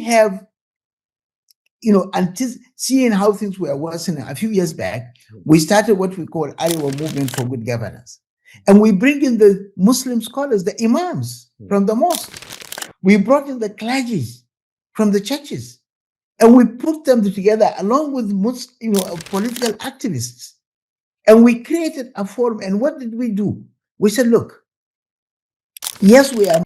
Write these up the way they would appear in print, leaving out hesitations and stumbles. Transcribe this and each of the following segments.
have, seeing how things were worsening a few years back, we started what we call Ariwa Movement for Good Governance. And we bring in the Muslim scholars, the imams from the mosque. We brought in the clergies from the churches. And we put them together along with political activists. And we created a forum. And what did we do? We said, look, yes, we are.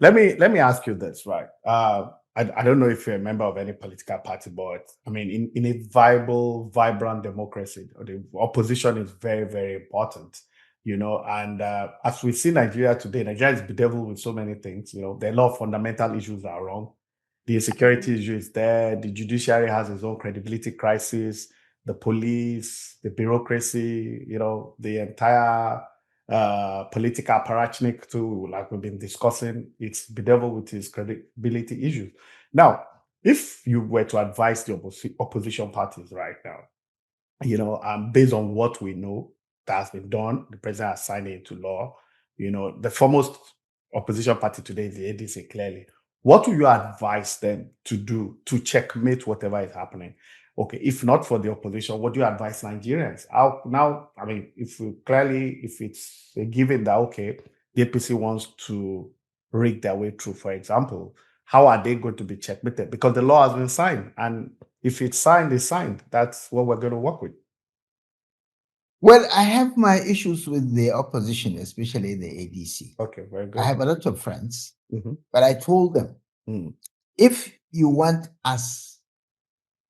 Let me ask you this, right? I don't know if you're a member of any political party, but I mean, in a viable, vibrant democracy, the opposition is very, very important, and as we see Nigeria today, Nigeria is bedeviled with so many things, there are a lot of fundamental issues that are wrong. The insecurity issue is there. The judiciary has its own credibility crisis, the police, the bureaucracy, the entire political apparatchik too, like we've been discussing, it's bedeviled with its credibility issues. Now, if you were to advise the opposition parties right now, based on what we know that has been done, the president has signed it into law, the foremost opposition party today is the ADC, clearly. What would you advise them to do to checkmate whatever is happening? Okay, if not for the opposition, what do you advise Nigerians? If it's a given that, okay, the APC wants to rig their way through, for example, how are they going to be checkmated? Because the law has been signed, and if it's signed, it's signed. That's what we're going to work with. Well, I have my issues with the opposition, especially the ADC. Okay, very good. I have a lot of friends, but I told them, if you want us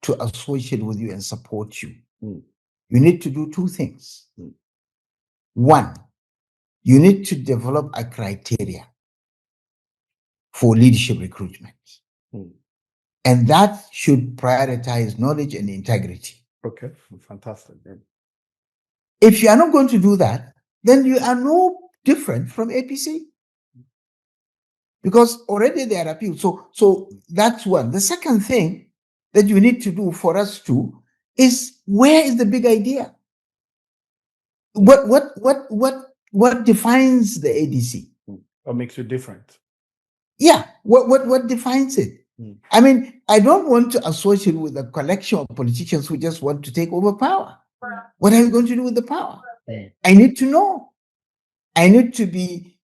to associate with you and support you, you need to do two things. One, you need to develop a criteria for leadership recruitment. And that should prioritize knowledge and integrity. Okay, fantastic. If you are not going to do that, then you are no different from APC. Because already they are appealed. So that's one. The second thing that you need to do for us to is, where is the big idea? What defines the ADC? What makes you different? Yeah, what defines it? I mean, I don't want to associate with a collection of politicians who just want to take over power. What are you going to do with the power? I need to know. I need to be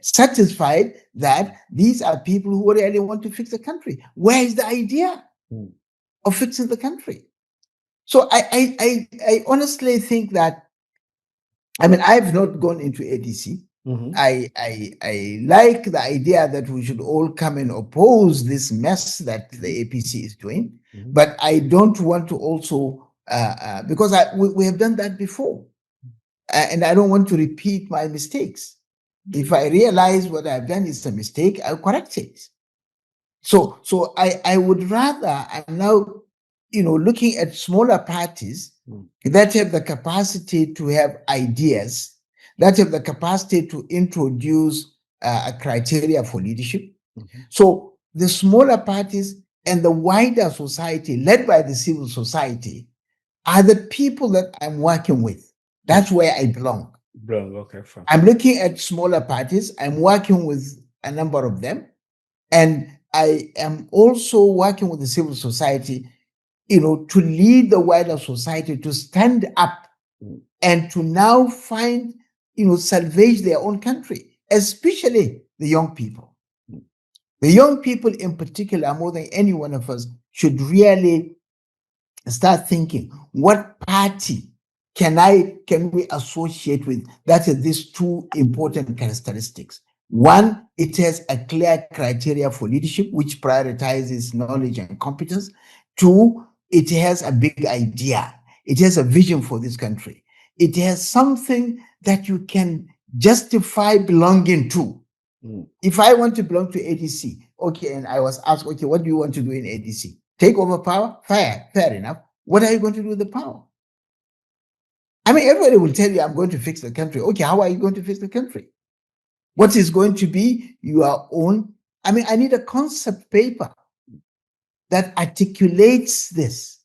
satisfied that these are people who really want to fix the country. Where is the idea of fixing the country? So I honestly think that, I mean, I've not gone into ADC. I like the idea that we should all come and oppose this mess that the APC is doing, but I don't want to also, because we have done that before, and I don't want to repeat my mistakes. If I realize what I've done is a mistake, I'll correct it. So I would rather, I'm now, looking at smaller parties that have the capacity to have ideas, that have the capacity to introduce a criteria for leadership. So the smaller parties and the wider society, led by the civil society, are the people that I'm working with. That's where I belong. Okay, fine. I'm looking at smaller parties. I'm working with a number of them. And I am also working with the civil society, to lead the wider society to stand up and to now find, salvage their own country, especially the young people. The young people in particular, more than any one of us, should really start thinking, what party can we associate with that has these two important characteristics? One, it has a clear criteria for leadership, which prioritizes knowledge and competence. Two, it has a big idea. It has a vision for this country. It has something that you can justify belonging to. If I want to belong to ADC, okay, and I was asked, okay, what do you want to do in ADC? Take over power? Fair enough. What are you going to do with the power? I mean, everybody will tell you, I'm going to fix the country. Okay, how are you going to fix the country? What is going to be your own? I mean, I need a concept paper that articulates this.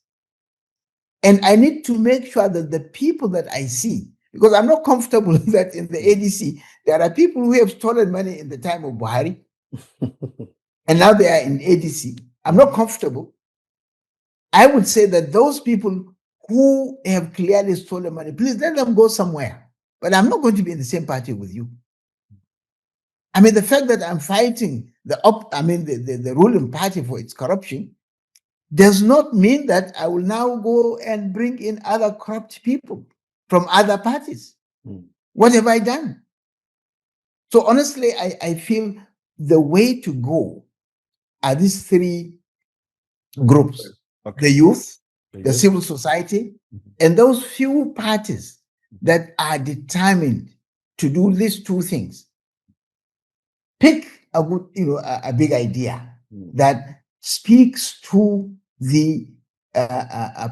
And I need to make sure that the people that I see, because I'm not comfortable that in the ADC, there are people who have stolen money in the time of Buhari, and now they are in ADC. I'm not comfortable. I would say that those people who have clearly stolen money, please let them go somewhere. But I'm not going to be in the same party with you. I mean, the fact that I'm fighting the ruling party for its corruption does not mean that I will now go and bring in other corrupt people from other parties. What have I done? So honestly, I feel the way to go are these three groups: the youth, the civil society, and those few parties that are determined to do these two things. Pick a good, a big idea that speaks to the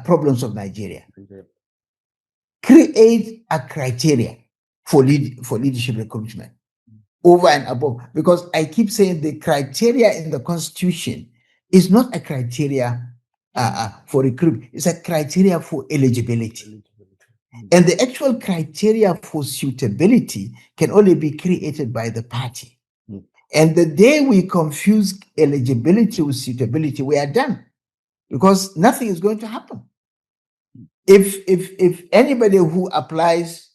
problems of Nigeria. Create a criteria for leadership recruitment over and above, because I keep saying the criteria in the Constitution is not a criteria for recruitment; it's a criteria for eligibility. And the actual criteria for suitability can only be created by the party. And the day we confuse eligibility with suitability, we are done, because nothing is going to happen. If anybody who applies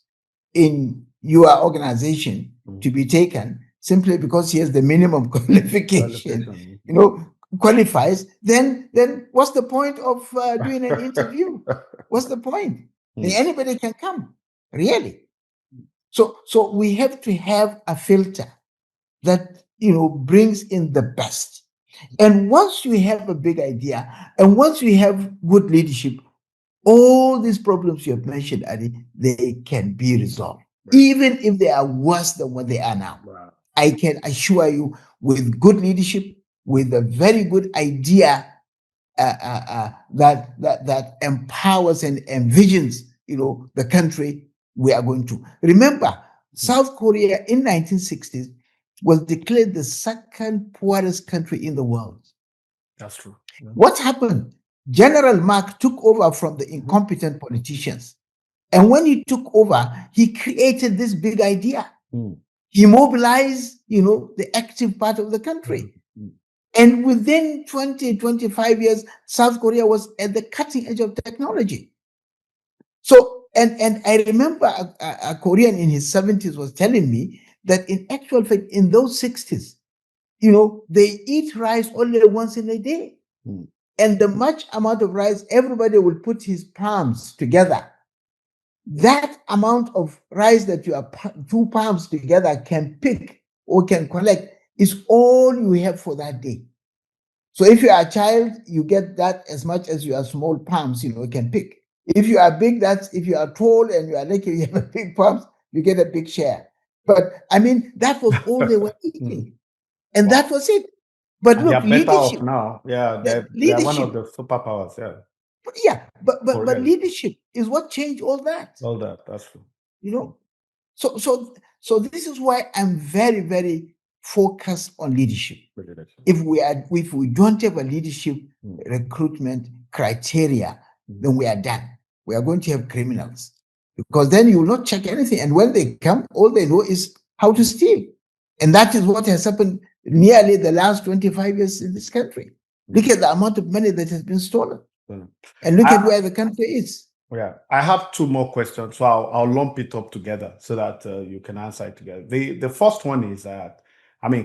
in your organization to be taken simply because he has the minimum qualification, qualifies, then what's the point of doing an interview? What's the point? Anybody can come, really. So we have to have a filter that brings in the best. And once you have a big idea, and once you have good leadership, all these problems you have mentioned, Adi, they can be resolved, even if they are worse than what they are now. I can assure you, with good leadership, with a very good idea that empowers and envisions, the country, we are going to. Remember, South Korea in 1960s was declared the second poorest country in the world. That's true. Yeah. What happened? General Mark took over from the incompetent politicians. And when he took over, he created this big idea. He mobilized, the active part of the country. And within 20, 25 years, South Korea was at the cutting edge of technology. So, and I remember a Korean in his 70s was telling me that in actual fact, in those 60s, they eat rice only once in a day. And the much amount of rice, everybody will put his palms together. That amount of rice that your two palms together can pick or can collect is all you have for that day. So if you are a child, you get that as much as your small palms, can pick. If you are big, if you are tall and you are lucky, you have a big palms, you get a big share. But I mean, that was all they were eating. And that was it. But and look, they're better off leadership now. Yeah, they're one of the superpowers. Yeah. But leadership is what changed all that. All that, that's true. So this is why I'm very, very focused on leadership. If we don't have a leadership recruitment criteria, then we are done. We are going to have criminals, because then you will not check anything. And when they come, all they know is how to steal. And that is what has happened nearly the last 25 years in this country. Look at the amount of money that has been stolen. And look at where the country is. Yeah, I have two more questions, so I'll lump it up together so that you can answer it together. The first one is that,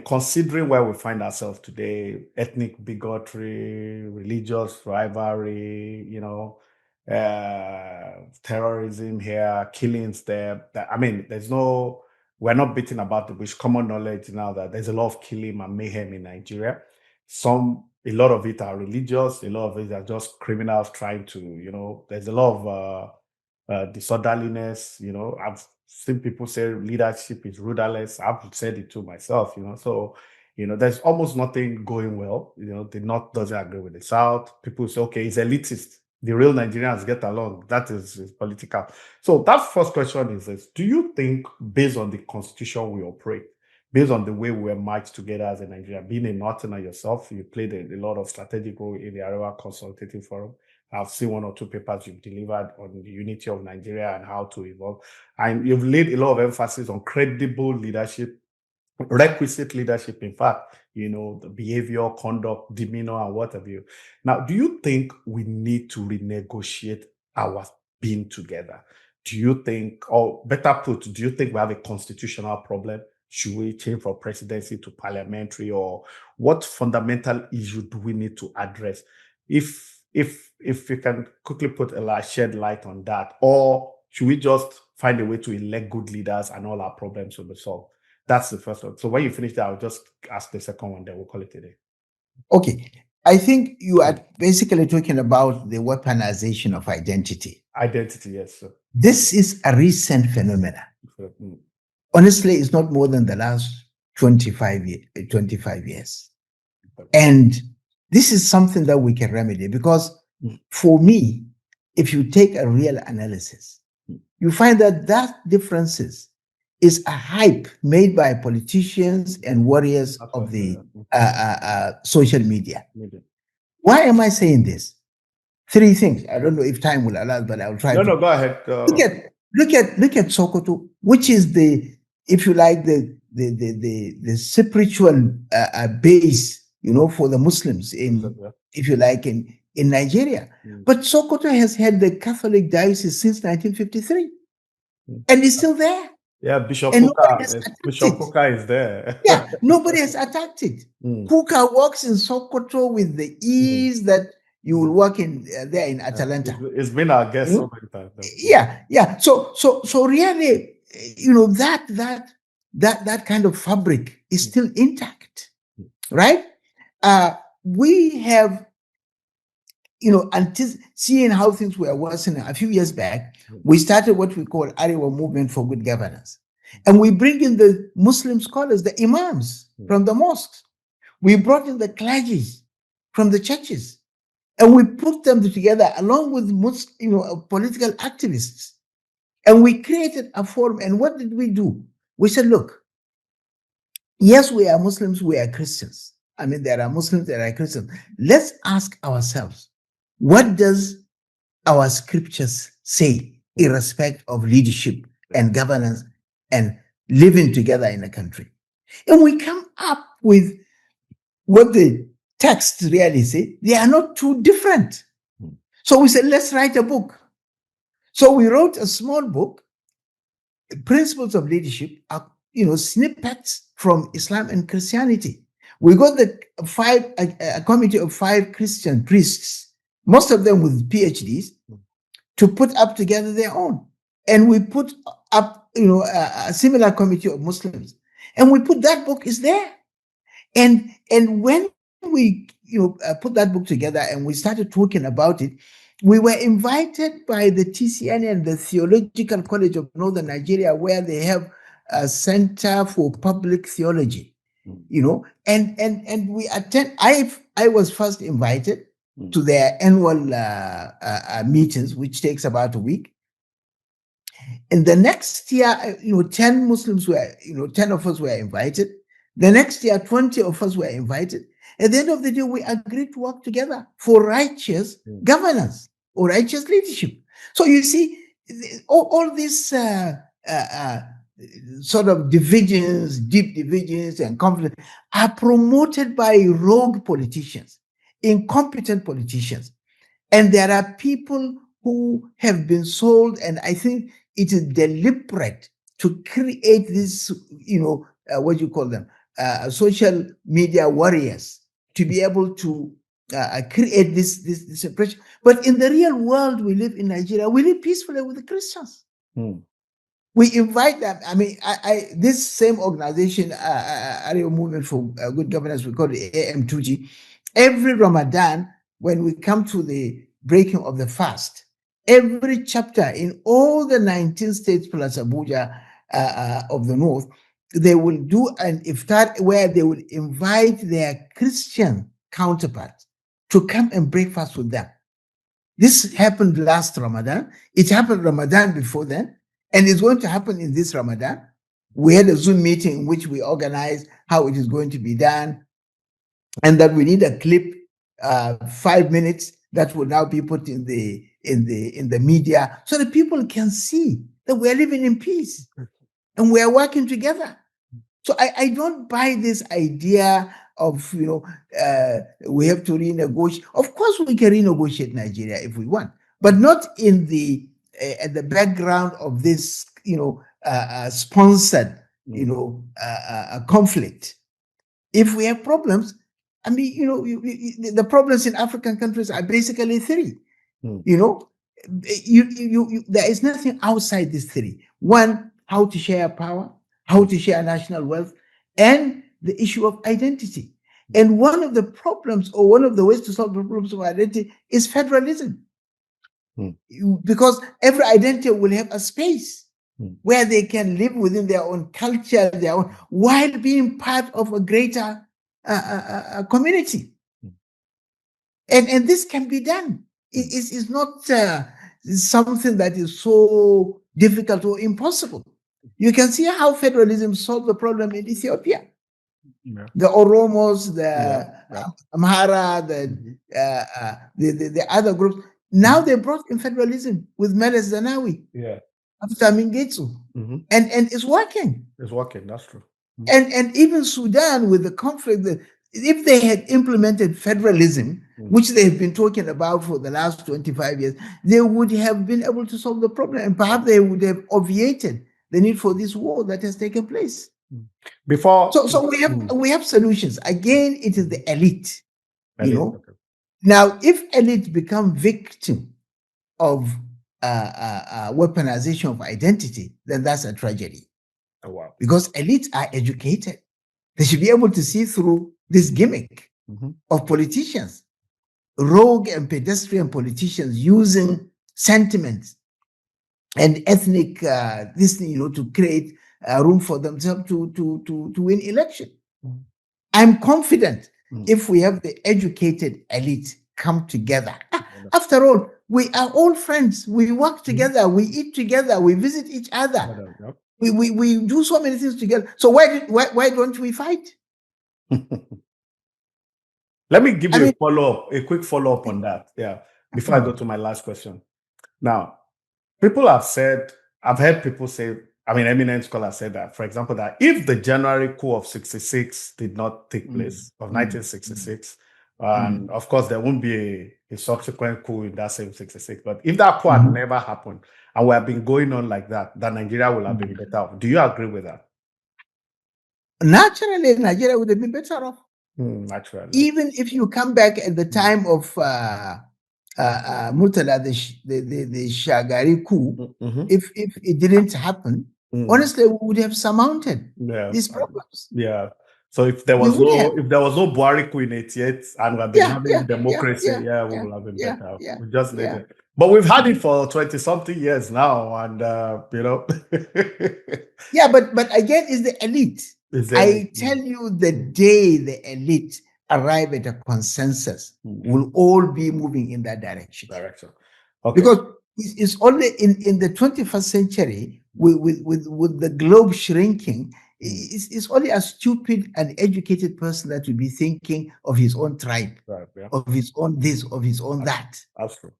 considering where we find ourselves today, ethnic bigotry, religious rivalry, terrorism here, killings there. There's no we're not beating about the bush. Common knowledge now that there's a lot of killing and mayhem in Nigeria. A lot of it are religious, a lot of it are just criminals trying to, there's a lot of disorderliness. I've seen people say leadership is rudderless. I've said it to myself, so there's almost nothing going well. The North doesn't agree with the South. People say, okay, it's elitist. The real Nigerians get along. That is political. So that first question is this: do you think, based on the constitution we operate, based on the way we were marched together as a Nigerian, being a Northerner yourself, you played a lot of strategic role in the Arewa Consultative Forum. I've seen 1 or 2 papers you've delivered on the unity of Nigeria and how to evolve. And you've laid a lot of emphasis on credible leadership, requisite leadership, in fact, the behavior, conduct, demeanor, and what have you. Now, do you think we need to renegotiate our being together? Do you think, or better put, do you think we have a constitutional problem? Should we change from presidency to parliamentary, or what fundamental issue do we need to address? If you can quickly shed light on that, or should we just find a way to elect good leaders and all our problems will be solved? That's the first one. So when you finish that, I'll just ask the second one, then we'll call it a day. Okay. I think you are basically talking about the weaponization of identity. Identity, yes, sir. This is a recent phenomenon. Honestly, it's not more than the last 25 years. And this is something that we can remedy, because for me, if you take a real analysis, you find that differences is a hype made by politicians and warriors of the social media. Why am I saying this? 3 things. I don't know if time will allow, but I'll try. No, go ahead. Look at Sokoto, which is if you like, the spiritual base, for the Muslims if you like, in Nigeria. But Sokoto has had the Catholic diocese since 1953, and it's still there. Yeah, Bishop Kuka is there. Yeah, nobody has attacked it. Kuka works in Sokoto with the ease that you will work in there in Atalanta. It's been our guest so many times. Yeah. So really, that kind of fabric is still intact, right? We have, seeing how things were worsening a few years back, we started what we call Arewa Movement for Good Governance. And we bring in the Muslim scholars, the imams from the mosques. We brought in the clergy from the churches. And we put them together along with political activists. And we created a forum. And what did we do? We said, look, yes, we are Muslims, we are Christians. I mean, there are Muslims, there are Christians. Let's ask ourselves, what does our scriptures say in respect of leadership and governance and living together in a country? And we come up with what the texts really say. They are not too different. So we said, let's write a book. So we wrote a small book, Principles of Leadership, snippets from Islam and Christianity. We got a committee of 5 Christian priests, most of them with PhDs, to put up together their own. And we put up, a similar committee of Muslims. And we put that book is there. And when we, put that book together and we started talking about it, we were invited by the TCN and the Theological College of Northern Nigeria, where they have a Center for Public Theology. And we attend. I was first invited to their annual meetings, which takes about a week. And the next year, 10 Muslims were, 10 of us were invited. The next year, 20 of us were invited. At the end of the day, we agreed to work together for righteous governance or righteous leadership. So you see, all these sort of divisions, deep divisions and conflict are promoted by rogue politicians, incompetent politicians. And there are people who have been sold, and I think it is deliberate to create this, what you call them, social media warriors, to be able to create this impression. But in the real world we live in Nigeria, we live peacefully with the Christians. We invite them. I mean, this same organization, Area Movement for Good Governance, we call it AM2G. Every Ramadan, when we come to the breaking of the fast, every chapter in all the 19 states plus Abuja of the north, they will do an iftar where they will invite their Christian counterparts to come and break fast with them. This happened last Ramadan. It happened Ramadan before then, and it's going to happen in this Ramadan. We had a Zoom meeting in which we organized how it is going to be done, and that we need a clip, 5 minutes, that will now be put in the media so that people can see that we are living in peace and we are working together. So I don't buy this idea of, we have to renegotiate. Of course, we can renegotiate Nigeria if we want, but not in the at the background of this, sponsored, conflict. If we have problems, I mean, the problems in African countries are basically three. There is nothing outside these three. One, how to share power, how to share national wealth, and the issue of identity. And one of the problems, or one of the ways to solve the problems of identity, is federalism. Because every identity will have a space where they can live within their own culture, while being part of a greater community. And this can be done. It's not something that is so difficult or impossible. You can see how federalism solved the problem in Ethiopia. The Oromos, the Amhara, the other groups. Now they brought in federalism with Meles Zenawi. After Mingetsu. And it's working. It's working, that's true. And even Sudan, with the conflict, if they had implemented federalism, which they have been talking about for the last 25 years, they would have been able to solve the problem, and perhaps they would have obviated the need for this war that has taken place. So we have solutions. Again, it is the elite. Now, if elite become victim of weaponization of identity, then that's a tragedy. Oh, wow. Because elites are educated. They should be able to see through this gimmick of politicians, rogue and pedestrian politicians using sentiments and ethnic to create room for themselves to win election. I'm confident if we have the educated elite come together. After all, we are all friends. We work together. We eat together. We visit each other. We do so many things together. So why don't we fight? Let me give you a quick follow-up on that. Yeah. Before I go to my last question. Now, people have said, I've heard people say, eminent scholars said that, for example, that if the January coup of 66 did not take place, of 1966, and of course, there won't be a subsequent coup in that same 66, but if that coup had never happened, and we have been going on like that, then Nigeria will have been better off. Do you agree with that? Naturally, Nigeria would have been better off. Naturally. Even if you come back at the time of Murtala, the Shagari coup, if it didn't happen, honestly, we would have surmounted these problems. Yeah. So if there was no Buhari coup in 88 and we have been having democracy, we would have been better. We just need it. But we've had it for 20-something years now, and Yeah, but again, it's the elite. I tell you, the day the elite arrive at a consensus, will all be moving in that direction. Okay. Because it's only in the 21st century, with the globe shrinking, it's only a stupid and educated person that will be thinking of his own tribe, of his own this, of his own that. That's true.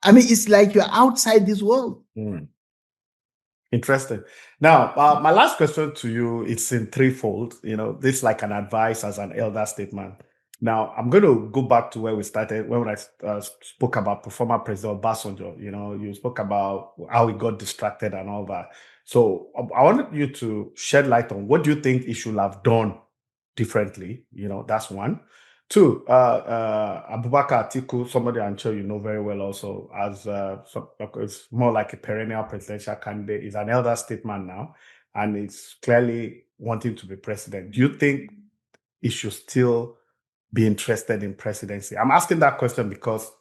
It's like you're outside this world. Interesting. Now, my last question to you, it's in threefold. This is like an advice as an elder statesman. Now, I'm going to go back to where we started, when I spoke about former President Obasanjo. You spoke about how he got distracted and all that. So I wanted you to shed light on what do you think he should have done differently. That's one. Two, Abubakar Atiku, somebody I'm sure you know very well also, as it's more like a perennial presidential candidate. He's an elder statesman now, and is clearly wanting to be president. Do you think he should still be interested in presidency? I'm asking that question because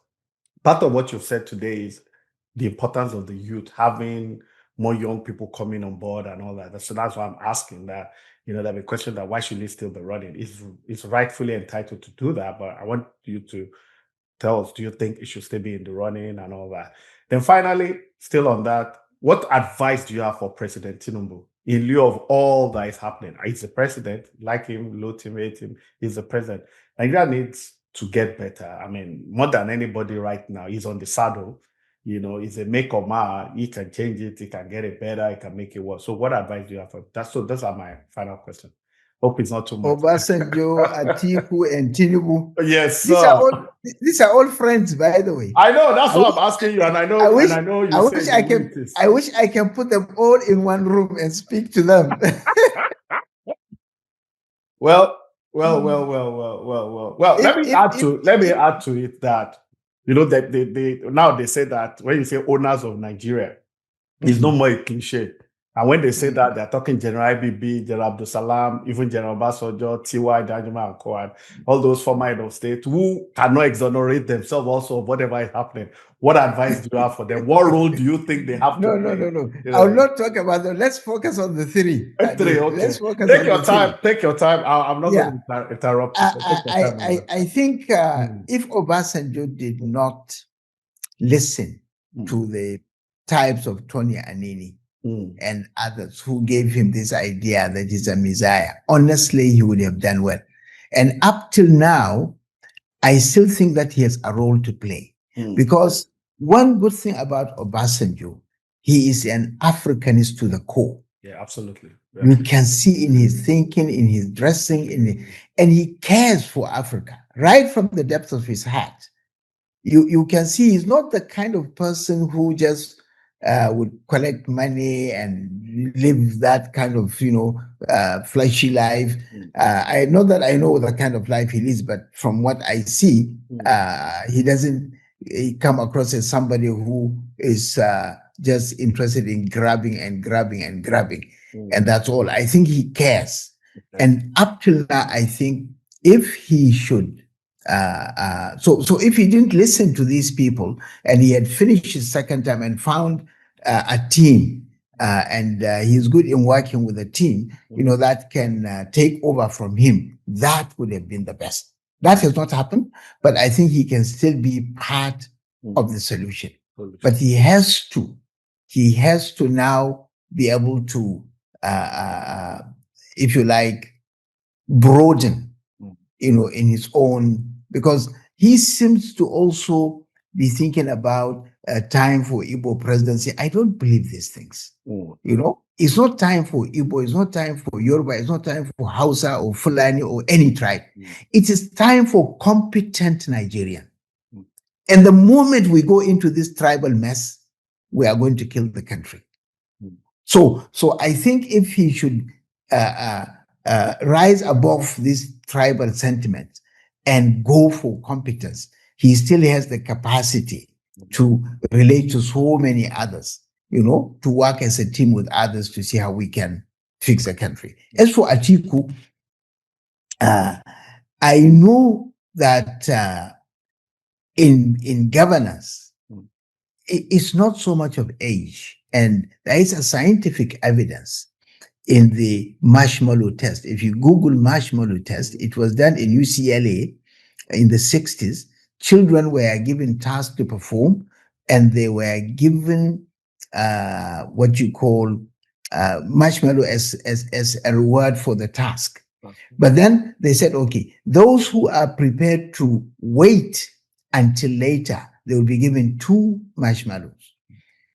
part of what you've said today is the importance of the youth, having more young people coming on board and all that. So that's why I'm asking that. There's a question that why should he still be running? It's rightfully entitled to do that, but I want you to tell us, do you think it should still be in the running and all that? Then finally, still on that, what advice do you have for President Tinubu in lieu of all that is happening? He's the president, like him, loathe him, hate him, he's the president. Nigeria needs to get better. I mean, more than anybody right now, he's on the saddle. He's a make or mar. He can change it. He can get it better. He can make it worse. So what advice do you have for that? So those are my final question. Hope it's not too much. Obasanjo, Atiku, and Tinubu. Yes, sir. These are all friends, by the way. I know. That's what I'm asking you, and I know. I wish I can put them all in one room and speak to them. Well. Let me add to it that now they say that when you say owners of Nigeria, it's no more a cliche. And when they say that, they're talking General IBB, General Abdul Salam, even General Basojo, T.Y. Danjuma, and Koan, all those former head of state who cannot exonerate themselves also of whatever is happening. What advice do you have for them? What role do you think they have to play? No. I'll not talk about them. Let's focus on the three. Okay. Let's focus Take your time. Take your time. I'm not going to interrupt you. I think if Obasanjo did not listen to the types of Tony Anini and others who gave him this idea that he's a messiah, honestly, he would have done well. And up till now, I still think that he has a role to play. Because one good thing about Obasanjo, he is an Africanist to the core. Yeah, absolutely. Yeah. You can see in his thinking, in his dressing, and he cares for Africa right from the depths of his heart. You can see he's not the kind of person who just would collect money and live that kind of, flashy life. I know that I know the kind of life he lives, but from what I see, he doesn't come across as somebody who is just interested in grabbing. And that's all. I think he cares. Okay. And up till now, I think if he should, so if he didn't listen to these people and he had finished his second term and found a team, and he's good in working with a team, that can take over from him, that would have been the best. That has not happened, but I think he can still be part of the solution. But he has to now be able to, if you like, broaden, in his own, because he seems to also be thinking about a time for Igbo presidency. I don't believe these things. It's not time for Igbo, it's not time for Yoruba, it's not time for Hausa or Fulani or any tribe. It is time for competent Nigerian. And the moment we go into this tribal mess, we are going to kill the country. So I think if he should rise above this tribal sentiment and go for competence, he still has the capacity to relate to so many others, to work as a team with others to see how we can fix the country. As for Atiku, I know that in governance, it's not so much of age. And there is a scientific evidence in the marshmallow test. If you Google marshmallow test, it was done in UCLA in the 60s. Children were given tasks to perform, and they were given what you call marshmallow as a reward for the task. But then they said, okay, those who are prepared to wait until later, they will be given 2 marshmallows.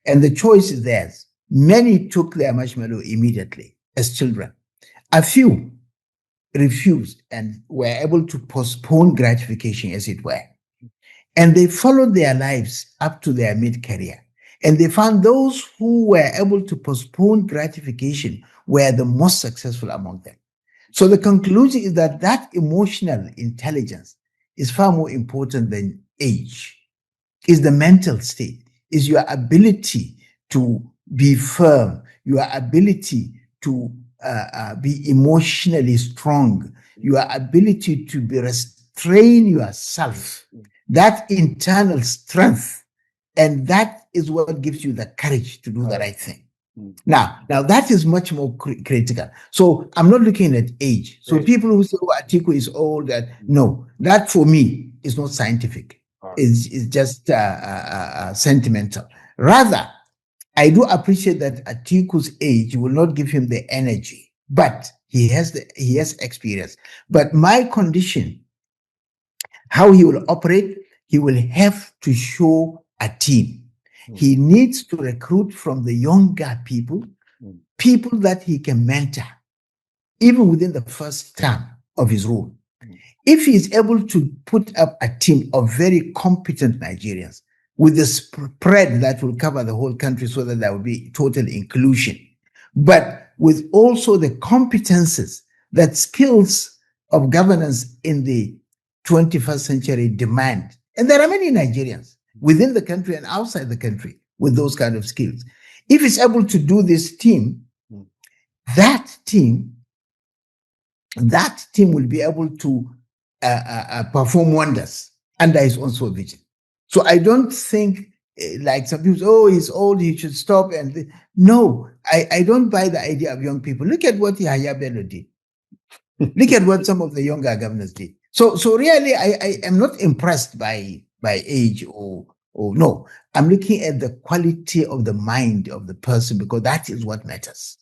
And the choice is theirs. Many took their marshmallow immediately as children. A few refused and were able to postpone gratification, as it were. And they followed their lives up to their mid-career. And they found those who were able to postpone gratification were the most successful among them. So the conclusion is that emotional intelligence is far more important than age. Is the mental state, is your ability to be firm, your ability to be emotionally strong, your ability to be restrain yourself, that internal strength. And that is what gives you the courage to do the right thing. Now that is much more critical. So I'm not looking at age. So people who say, oh, Atiku is old, no, that for me is not scientific. It's just sentimental. Rather, I do appreciate that Atiku's age will not give him the energy, but he has experience. But my condition, how he will operate, he will have to show a team. He needs to recruit from the younger people, people that he can mentor, even within the first term of his rule. If he is able to put up a team of very competent Nigerians with the spread that will cover the whole country so that there will be total inclusion, but with also the competences, that skills of governance in the 21st century demand. And there are many Nigerians within the country and outside the country with those kind of skills. If he's able to do this team, that team will be able to perform wonders under his own supervision. So I don't think, like some people say, oh, he's old, he should stop. And no, I don't buy the idea of young people. Look at what Yahya Bello did. Look at what some of the younger governors did. So really, I am not impressed by age or no. I'm looking at the quality of the mind of the person, because that is what matters.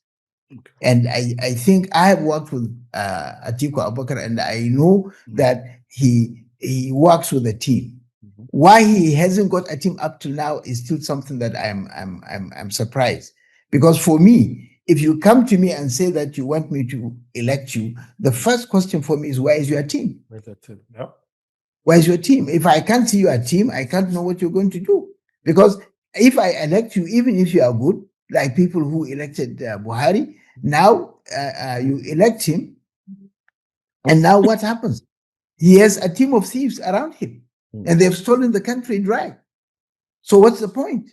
Okay. And I think I have worked with Atiku Abubakar, and I know that he works with a team. Why he hasn't got a team up till now is still something that I'm surprised. Because for me, if you come to me and say that you want me to elect you, the first question for me is, where is your team? Where's the team? Yeah. Where's your team? If I can't see your team, I can't know what you're going to do. Because if I elect you, even if you are good, like people who elected Buhari, now you elect him, and now what happens? He has a team of thieves around him, and they've stolen the country dry. So what's the point?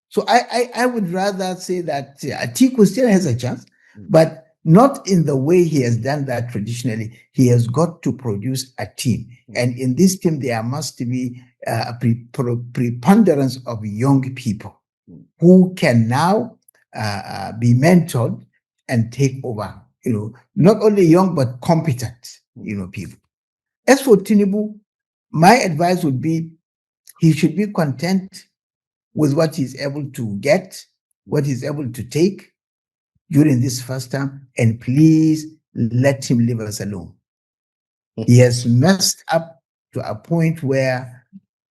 So I would rather say that Atiku still has a chance, but not in the way he has done that traditionally. He has got to produce a team. And in this team, there must be a preponderance of young people who can now be mentored and take over, not only young, but competent, people. As for Tinubu, my advice would be he should be content with what he's able to get, what he's able to take during this first term, and please let him leave us alone. He has messed up to a point where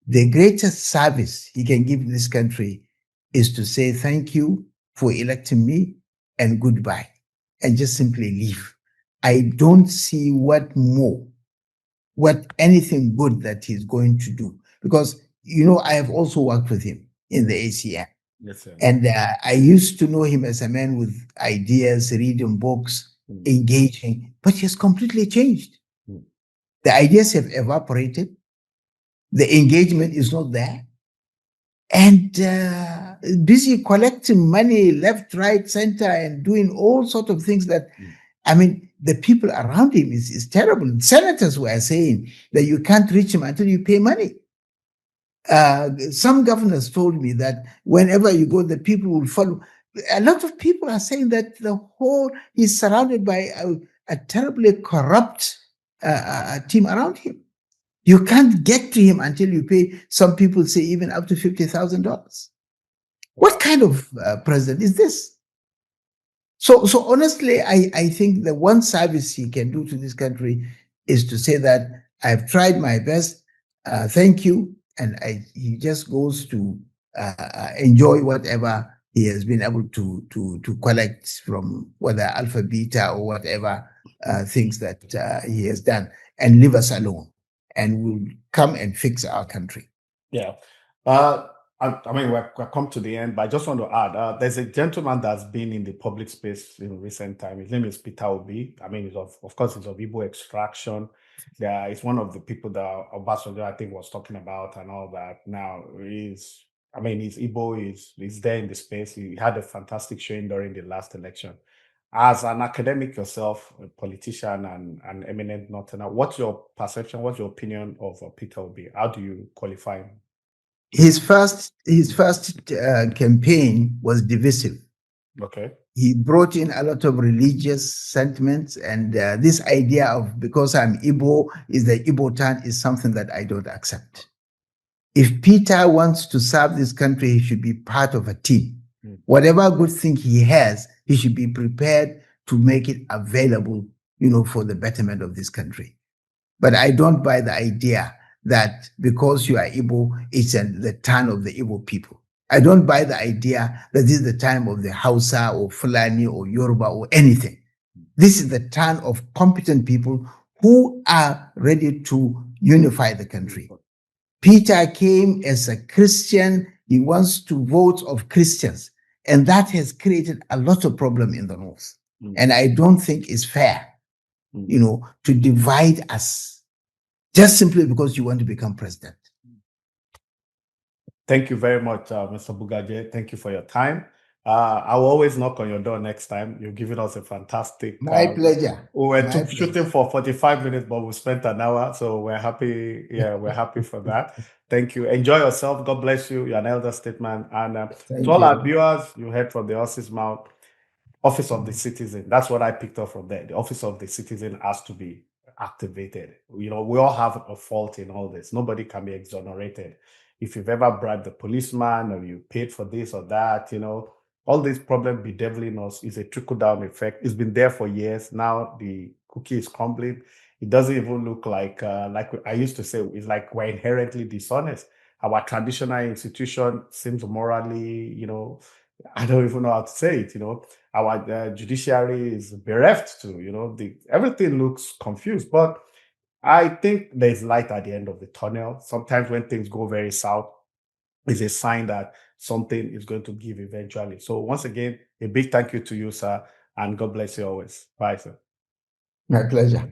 the greatest service he can give this country is to say thank you for electing me and goodbye, and just simply leave. I don't see what anything good that he's going to do, because I have also worked with him in the ACM. Yes, sir. And I used to know him as a man with ideas, reading books, engaging, but he has completely changed. The ideas have evaporated. The engagement is not there. And busy collecting money left, right, center, and doing all sorts of things that, the people around him is terrible. Senators were saying that you can't reach him until you pay money. Some governors told me that whenever you go, the people will follow. A lot of people are saying that he's surrounded by a terribly corrupt team around him. You can't get to him until you pay, some people say, even up to $50,000. What kind of president is this? So honestly, I think the one service he can do to this country is to say that I've tried my best, thank you, and he just goes to enjoy whatever he has been able to collect from whether Alpha Beta or whatever things that he has done, and leave us alone, and we'll come and fix our country. Yeah. I mean, we're come to the end, but I just want to add, there's a gentleman that's been in the public space in recent time. His name is Peter Obi. I mean, of course, he's of Igbo extraction. He's one of the people that Obasanjo, I think, was talking about and all that. Now, he's Igbo, he's there in the space. He had a fantastic showing during the last election. As an academic yourself, a politician and an eminent Northerner, what's your perception, what's your opinion of Peter Obi? How do you qualify him? His first campaign was divisive. Okay. He brought in a lot of religious sentiments, and this idea of because I'm Igbo is the Igbo turn is something that I don't accept. If Peter wants to serve this country, he should be part of a team. Whatever good thing he has, he should be prepared to make it available, for the betterment of this country. But I don't buy the idea that because you are Igbo, it's the turn of the Igbo people. I don't buy the idea that this is the time of the Hausa or Fulani or Yoruba or anything. This is the turn of competent people who are ready to unify the country. Peter came as a Christian. He wants to vote of Christians. And that has created a lot of problem in the North. And I don't think it's fair, to divide us just simply because you want to become president. Thank you very much, Mr. Bugaje. Thank you for your time. I will always knock on your door next time. You've given us a fantastic... My pleasure. We were shooting for 45 minutes, but we spent an hour, so we're happy. Yeah, we're happy for that. Thank you. Enjoy yourself. God bless you. You're an elder statesman. And to all our viewers, you heard from the horse's mouth, Office of the Citizen. That's what I picked up from there. The Office of the Citizen has to be activated. We all have a fault in all this. Nobody can be exonerated. If you've ever bribed the policeman or you paid for this or that, all this problem bedeviling us is a trickle-down effect. It's been there for years. Now the cookie is crumbling. It doesn't even look like I used to say, it's like we're inherently dishonest. Our traditional institution seems morally, I don't even know how to say it, our judiciary is bereft too, everything looks confused, but I think there's light at the end of the tunnel. Sometimes when things go very south, it's a sign that something is going to give eventually. So once again, a big thank you to you, sir, and God bless you always. Bye, sir. My pleasure.